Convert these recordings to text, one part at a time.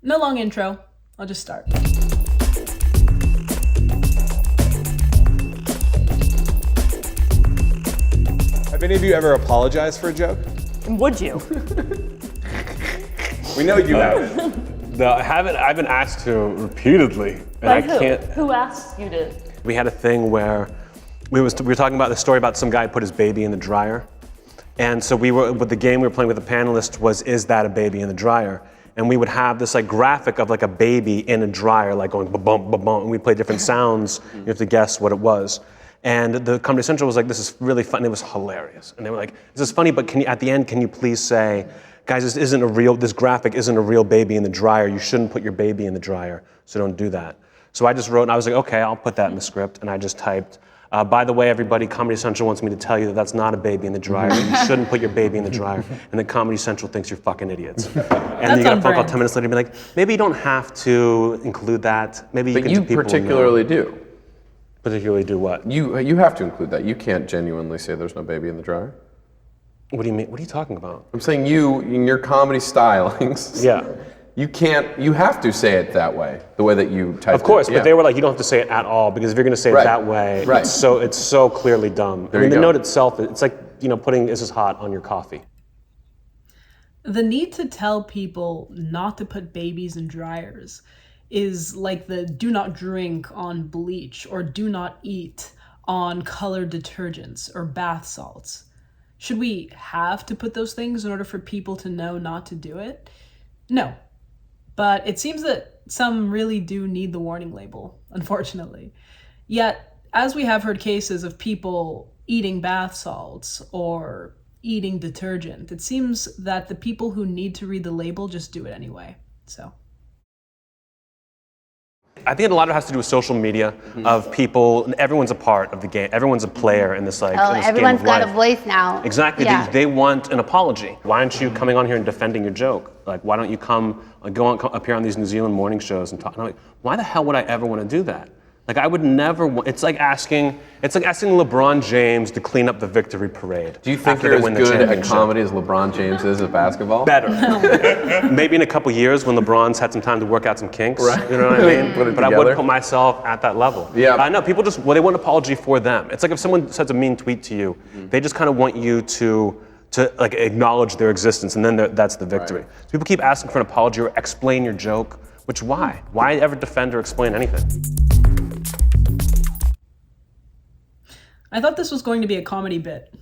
No long intro. I'll just start. Have any of you ever apologized for a joke? Would you? We know you haven't. No, I haven't. I've been asked to repeatedly, and By I who? can't. Who asked you to? We had a thing where we were talking about the story about some guy put his baby in the dryer, and so with the game we were playing with the panelists was, is that a baby in the dryer? And we would have this like graphic of like a baby in a dryer, like going ba-bum, ba-bum, and we play different sounds. You have to guess what it was. And the Comedy Central was like, this is really fun. It was hilarious. And they were like, this is funny, but at the end, can you please say, guys, this graphic isn't a real baby in the dryer. You shouldn't put your baby in the dryer, so don't do that. So I just wrote, and I was like, okay, I'll put that in the script. And I just typed, by the way, everybody, Comedy Central wants me to tell you that that's not a baby in the dryer. You shouldn't put your baby in the dryer. And then Comedy Central thinks you're fucking idiots. And then you get a phone call 10 minutes later and be like, maybe you don't have to include that. Maybe you But can you just people particularly know. do. Particularly do what? You have to include that. You can't genuinely say there's no baby in the dryer. What do you mean? What are you talking about? I'm saying you, in your comedy stylings, Yeah. you have to say it that way, the way that you type it. Of course, Yeah. but they were like, you don't have to say it at all, because if you're going to say it Right. that way, Right. it's so clearly dumb. There I mean, you the go. note itself, it's like, putting "this is hot" on your coffee. The need to tell people not to put babies in dryers is like the do not drink on bleach or do not eat on colored detergents or bath salts. Should we have to put those things in order for people to know not to do it? No. But it seems that some really do need the warning label, unfortunately. Yet, as we have heard cases of people eating bath salts or eating detergent, it seems that the people who need to read the label just do it anyway. So I think a lot of it has to do with social media, of people, and everyone's a part of the game. Everyone's a player in this in this everyone's game of got life. a voice now. Exactly. Yeah. They want an apology. Why aren't you coming on here and defending your joke? Like, why don't you come appear on these New Zealand morning shows and talk? And I'm like, why the hell would I ever want to do that? Like, I would never. It's like asking LeBron James to clean up the victory parade. Do you think after you're they as win the good at championship. comedy as LeBron James is at basketball? Better. Maybe in a couple years when LeBron's had some time to work out some kinks. Right. You know what I mean? Put it But I together. wouldn't put myself at that level. Yeah. I know people they want an apology for them. It's like if someone says a mean tweet to you, they just kind of want you to like acknowledge their existence, and then that's the victory. Right. So people keep asking for an apology or explain your joke, which why? Why ever defend or explain anything? I thought this was going to be a comedy bit,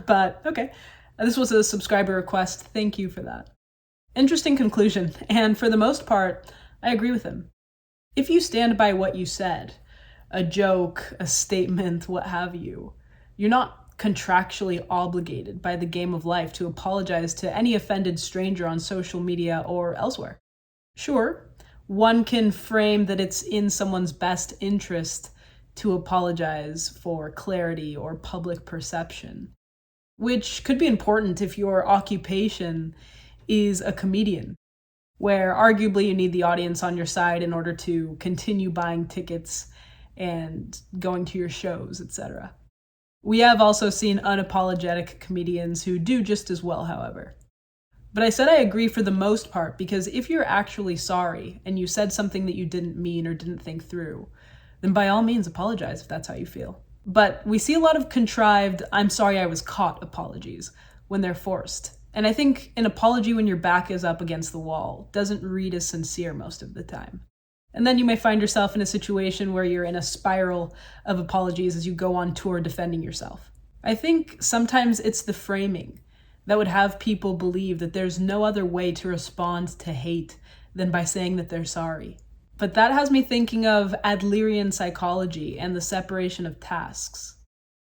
but okay. This was a subscriber request. Thank you for that. Interesting conclusion, and for the most part, I agree with him. If you stand by what you said, a joke, a statement, what have you, you're not contractually obligated by the game of life to apologize to any offended stranger on social media or elsewhere. Sure, one can frame that it's in someone's best interest to apologize for clarity or public perception, which could be important if your occupation is a comedian, where arguably you need the audience on your side in order to continue buying tickets and going to your shows, etc. We have also seen unapologetic comedians who do just as well, however. But I said I agree for the most part, because if you're actually sorry and you said something that you didn't mean or didn't think through, then by all means apologize if that's how you feel. But we see a lot of contrived, "I'm sorry I was caught" apologies when they're forced. And I think an apology when your back is up against the wall doesn't read as sincere most of the time. And then you may find yourself in a situation where you're in a spiral of apologies as you go on tour defending yourself. I think sometimes it's the framing that would have people believe that there's no other way to respond to hate than by saying that they're sorry. But that has me thinking of Adlerian psychology and the separation of tasks.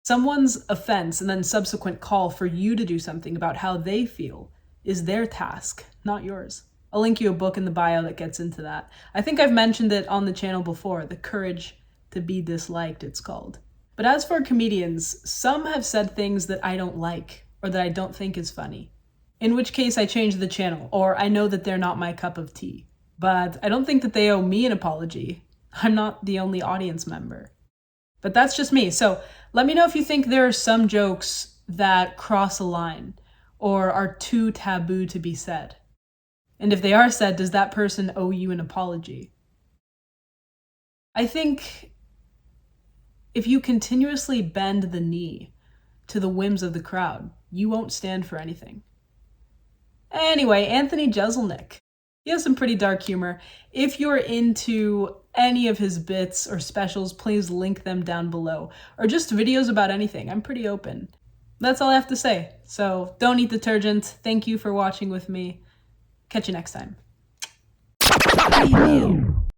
Someone's offense and then subsequent call for you to do something about how they feel is their task, not yours. I'll link you a book in the bio that gets into that. I think I've mentioned it on the channel before, The Courage to Be Disliked, it's called. But as for comedians, some have said things that I don't like or that I don't think is funny, in which case I change the channel, or I know that they're not my cup of tea. But I don't think that they owe me an apology. I'm not the only audience member. But that's just me. So let me know if you think there are some jokes that cross a line or are too taboo to be said. And if they are sad, does that person owe you an apology? I think if you continuously bend the knee to the whims of the crowd, you won't stand for anything. Anyway, Anthony Jeselnik. He has some pretty dark humor. If you're into any of his bits or specials, please link them down below. Or just videos about anything. I'm pretty open. That's all I have to say. So don't eat detergent. Thank you for watching with me. Catch you next time.